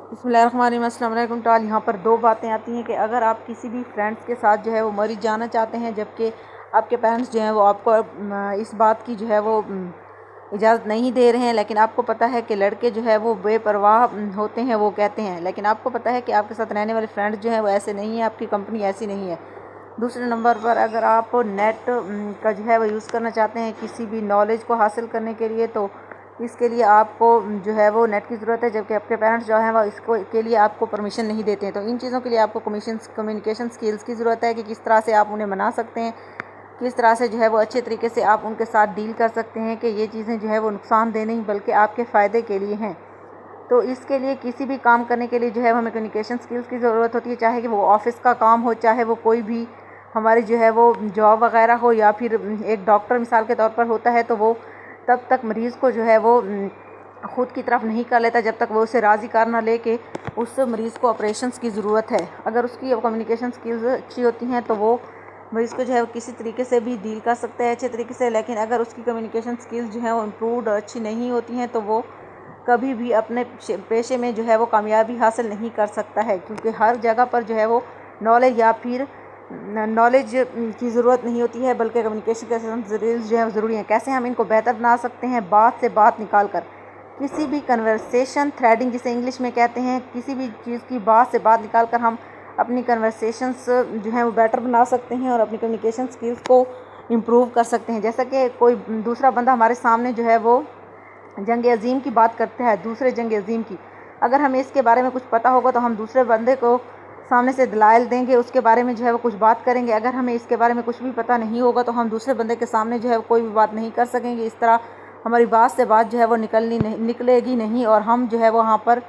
बिस्मिल्लाहिर्रहमानिर्रहीम। अस्सलाम वालेकुम टाल। यहाँ पर दो बातें आती हैं कि अगर आप किसी भी फ्रेंड्स के साथ जो है वो मरीज जाना चाहते हैं, जबकि आपके पेरेंट्स जो हैं वो आपको इस बात की जो है वो इजाज़त नहीं दे रहे हैं, लेकिन आपको पता है कि लड़के जो है वो बेपरवाह होते हैं, वो कहते हैं, लेकिन आपको पता है कि आपके साथ रहने वाले फ्रेंड्स जो हैं वो ऐसे नहीं हैं, आपकी कंपनी ऐसी नहीं है। दूसरे नंबर पर अगर आप नेट का जो है वो यूज़ करना चाहते हैं किसी भी नॉलेज को हासिल करने के लिए, तो इसके लिए आपको जो है वो नेट की ज़रूरत है, जबकि आपके पेरेंट्स जो हैं वो इसको के लिए आपको परमिशन नहीं देते हैं। तो इन चीज़ों के लिए आपको कम्युनिकेशन स्किल्स की ज़रूरत है कि किस तरह से आप उन्हें मना सकते हैं, किस तरह से जो है वो अच्छे तरीके से आप उनके साथ डील कर सकते हैं कि ये चीज़ें जो है वो नुकसानदेह नहीं बल्कि आपके फ़ायदे के लिए हैं। तो इसके लिए किसी भी काम करने के लिए जो है हमें कम्युनिकेशन स्किल्स की ज़रूरत होती है, चाहे कि वो ऑफ़िस का काम हो, चाहे वो कोई भी हमारी जो है वो जॉब वगैरह हो, या फिर एक डॉक्टर मिसाल के तौर पर होता है तो वो तब तक मरीज़ को जो है वो ख़ुद की तरफ नहीं कर लेता जब तक वो उसे राज़ी कर ना ले कि उस मरीज़ को ऑपरेशंस की ज़रूरत है। अगर उसकी कम्युनिकेशन स्किल्स अच्छी होती हैं तो वो मरीज़ को जो है किसी तरीके से भी डील कर सकते हैं अच्छे तरीके से, लेकिन अगर उसकी कम्युनिकेशन स्किल्स जो हैं वो इम्प्रूव्ड और अच्छी नहीं होती हैं तो वो कभी भी अपने पेशे में जो है वो कामयाबी हासिल नहीं कर सकता है, क्योंकि हर जगह पर जो है वो नॉलेज या फिर नॉलेज की ज़रूरत नहीं होती है, बल्कि कम्युनिकेशन के स्किल्स जो है ज़रूरी हैं। कैसे हम इनको बेहतर बना सकते हैं? बात से बात निकाल कर, किसी भी कन्वर्सेशन थ्रेडिंग जिसे इंग्लिश में कहते हैं, किसी भी चीज़ की बात से बात निकाल कर हम अपनी कन्वर्सेशंस जो हैं वो बेटर बना सकते हैं और अपनी कम्युनिकेशन स्किल्स को इम्प्रूव कर सकते हैं। जैसा कि कोई दूसरा बंदा हमारे सामने जो है वो जंग अज़ीम की बात करता है, दूसरे जंग अज़ीम की, अगर हमें इसके बारे में कुछ पता होगा तो हम दूसरे बंदे को सामने से दलाइल देंगे, उसके बारे में जो है वो कुछ बात करेंगे। अगर हमें इसके बारे में कुछ भी पता नहीं होगा तो हम दूसरे बंदे के सामने जो है कोई भी बात नहीं कर सकेंगे। इस तरह हमारी बात से बात जो है वो निकलेगी नहीं और हम जो है वहाँ पर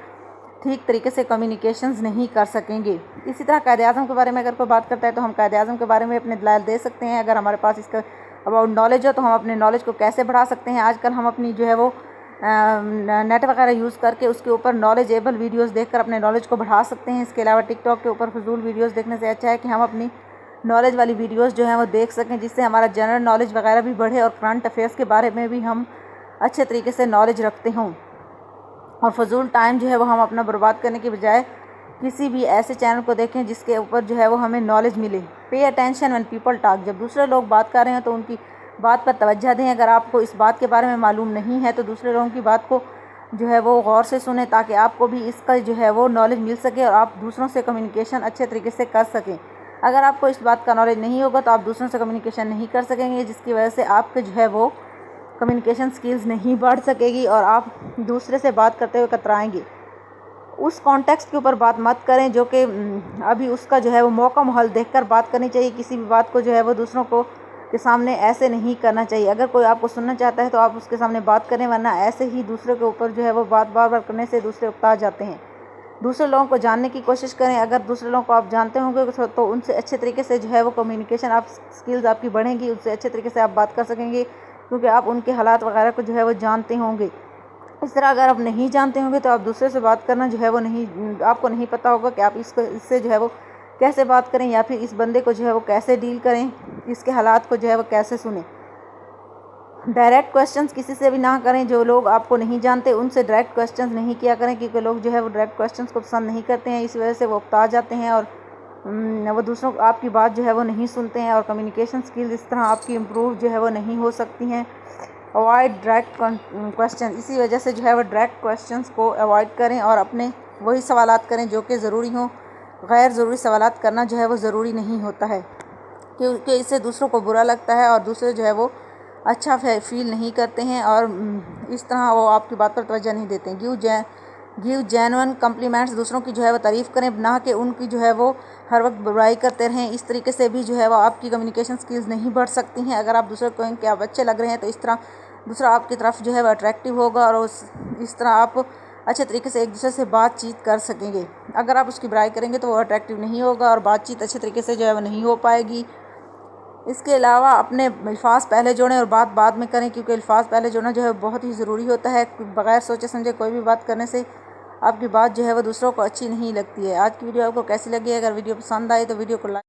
ठीक तरीके से कम्युनिकेशंस नहीं कर सकेंगे। इसी तरह कायद-ए-आज़म के बारे में अगर कोई बात करता है तो हम कायद-ए-आज़म के बारे में अपने दलाइल दे सकते हैं। अगर हमारे पास इसका अबाउट नॉलेज हो तो हम अपने नॉलेज को कैसे बढ़ा सकते हैं। आजकल हम अपनी जो है वो नेट वगैरह यूज़ करके उसके ऊपर नॉलेजेबल वीडियोस देखकर अपने नॉलेज को बढ़ा सकते हैं। इसके अलावा टिकटॉक के ऊपर फजूल वीडियोस देखने से अच्छा है कि हम अपनी नॉलेज वाली वीडियोस जो हैं वो देख सकें, जिससे हमारा जनरल नॉलेज वगैरह भी बढ़े और करंट अफेयर्स के बारे में भी हम अच्छे तरीके से नॉलेज रखते हों। और फजूल टाइम जो है वो हम अपना बर्बाद करने की बजाय किसी भी ऐसे चैनल को देखें जिसके ऊपर जो है वो हमें नॉलेज मिले। Pay attention when people talk, जब दूसरे लोग बात कर रहे हैं तो उनकी बात पर तवज्जो दें। अगर आपको इस बात के बारे में मालूम नहीं है तो दूसरे लोगों की बात को जो है वो गौर से सुने, ताकि आपको भी इसका जो है वो नॉलेज मिल सके और आप दूसरों से कम्युनिकेशन अच्छे तरीके से कर सकें। अगर आपको इस बात का नॉलेज नहीं होगा तो आप दूसरों से कम्युनिकेशन नहीं कर सकेंगे, जिसकी वजह से आपके जो है वो कम्युनिकेशन स्किल्स नहीं बढ़ सकेगी और आप दूसरे से बात करते हुए कतराएँगे। उस कॉन्टेक्स्ट के ऊपर बात मत करें जो कि अभी उसका जो है वो मौका माहौल देखकर बात करनी चाहिए। किसी भी बात को जो है वो दूसरों को के सामने ऐसे नहीं करना चाहिए। अगर कोई आपको सुनना चाहता है तो आप उसके सामने बात करें, वरना ऐसे ही दूसरे के ऊपर जो है वो बात बार बार करने से दूसरे उकता जाते हैं। दूसरे लोगों को जानने की कोशिश करें। अगर दूसरे लोगों को आप जानते होंगे तो उनसे अच्छे तरीके से जो है वो कम्युनिकेशन आप स्किल्स आपकी बढ़ेंगी, उससे अच्छे तरीके से आप बात कर सकेंगे, क्योंकि आप उनके हालात वगैरह को जो है वो जानते होंगे। इस तरह अगर आप नहीं जानते होंगे तो आप दूसरे से बात करना जो है वो आपको नहीं पता होगा कि आप इससे जो है वो कैसे बात करें, या फिर इस बंदे को जो है वो कैसे डील करें, इसके हालात को जो है वो कैसे सुने। डायरेक्ट क्वेश्चंस किसी से भी ना करें। जो लोग आपको नहीं जानते उनसे डायरेक्ट क्वेश्चंस नहीं किया करें, क्योंकि लोग जो है वो डायरेक्ट क्वेश्चंस को पसंद नहीं करते हैं। इस वजह से वो उकता जाते हैं और वो दूसरों आपकी बात जो है वो नहीं सुनते हैं और कम्युनिकेशन स्किल्स इस तरह आपकी इम्प्रूव जो है वो नहीं हो सकती हैं। अवॉइड डायरेक्ट क्वेश्चन, इसी वजह से जो है वो डायरेक्ट क्वेश्चंस को अवॉइड करें और अपने वही सवालात करें जो कि ज़रूरी हों। गैर ज़रूरी सवालात करना जो है वो ज़रूरी नहीं होता है, क्योंकि इससे दूसरों को बुरा लगता है और दूसरे जो है वो अच्छा फील नहीं करते हैं और इस तरह वो आपकी बात पर तवज्जो नहीं देते हैं। गिव जेन्युइन कम्प्लीमेंट्स, दूसरों की जो है वो तारीफ़ करें, ना कि उनकी जो है वो हर वक्त बुराई करते रहें। इस तरीके से भी जो है वो आपकी कम्युनिकेशन स्किल्स नहीं बढ़ सकती हैं। अगर आप दूसरे को कहें कि आप अच्छे लग रहे हैं तो इस तरह दूसरा आपकी तरफ जो है वो अट्रैक्टिव होगा और इस तरह आप अच्छे तरीके से एक दूसरे से बातचीत कर सकेंगे। अगर आप उसकी बुराई करेंगे तो वो अट्रैक्टिव नहीं होगा और बातचीत अच्छे तरीके से जो है वो नहीं हो पाएगी। इसके अलावा अपने अल्फाज पहले जोड़ें और बात बाद में करें, क्योंकि अल्फाज पहले जोड़ना जो है बहुत ही ज़रूरी होता है। बग़ैर सोचे समझे कोई भी बात करने से आपकी बात जो है वो दूसरों को अच्छी नहीं लगती है। आज की वीडियो आपको कैसी लगी? अगर वीडियो पसंद आई तो वीडियो को लाइक